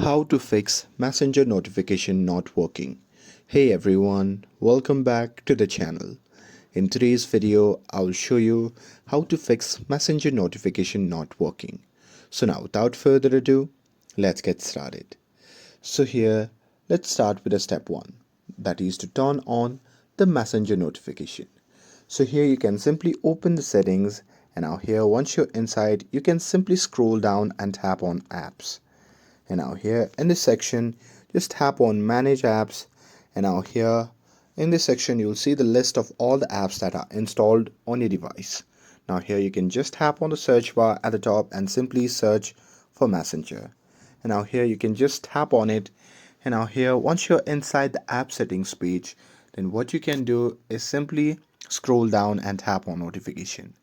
How to fix Messenger notification not working. Hey everyone, welcome back to the channel. In today's video, I'll show you how to fix Messenger notification not working. So now without further ado, let's get started. So here, let's start with the step 1, that is to turn on the Messenger notification. So here you can simply open the settings, and now here once you're inside, you can simply scroll down and tap on apps. And now here in this section, just tap on manage apps, and now here in this section you'll see the list of all the apps that are installed on your device. Now here you can just tap on the search bar at the top and simply search for Messenger. And now here you can just tap on it, and now here once you're inside the app settings page, then what you can do is simply scroll down and tap on notification.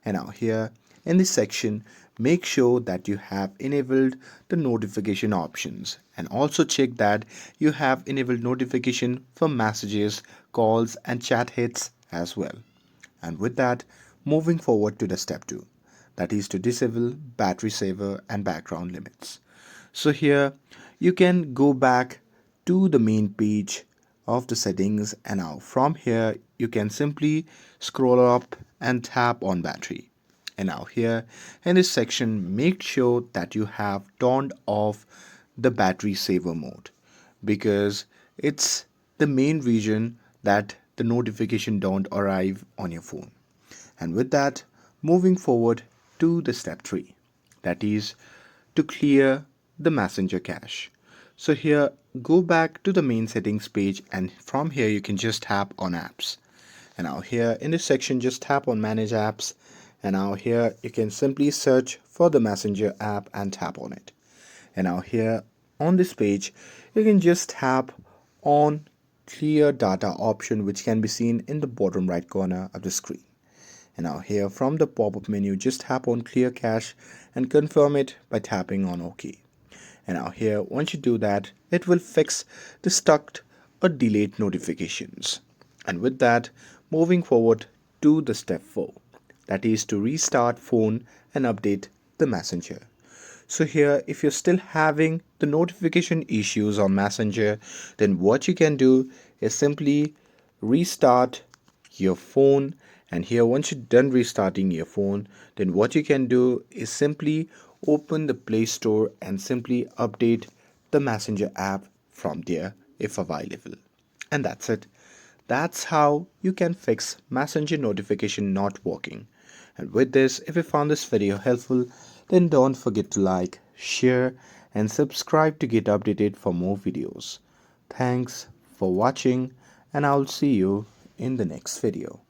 And now here in this section, make sure that you have enabled the notification options, and also check that you have enabled notification for messages, calls and chat hits as well. And with that, moving forward to the step 2, that is to disable battery saver and background limits. So here you can go back to the main page of the settings, and now from here you can simply scroll up and tap on battery. And now here in this section, make sure that you have turned off the battery saver mode, because it's the main reason that the notification don't arrive on your phone. And with that, moving forward to the step 3, that is to clear the Messenger cache. So here, go back to the main settings page, and from here you can just tap on apps. And now here in this section, just tap on manage apps, and now here you can simply search for the Messenger app and tap on it. And now here on this page, you can just tap on clear data option, which can be seen in the bottom right corner of the screen. And now here from the pop-up menu, just tap on clear cache and confirm it by tapping on OK. And now here once you do that, it will fix the stuck or delayed notifications. And with that, moving forward to the step 4, that is to restart phone and update the Messenger. So here, if you're still having the notification issues on Messenger, then what you can do is simply restart your phone. And here once you're done restarting your phone, then what you can do is simply open the Play Store and simply update the Messenger app from there if available. And that's it. That's how you can fix Messenger notification not working. And with this, if you found this video helpful, then don't forget to like, share and subscribe to get updated for more videos. Thanks for watching, and I'll see you in the next video.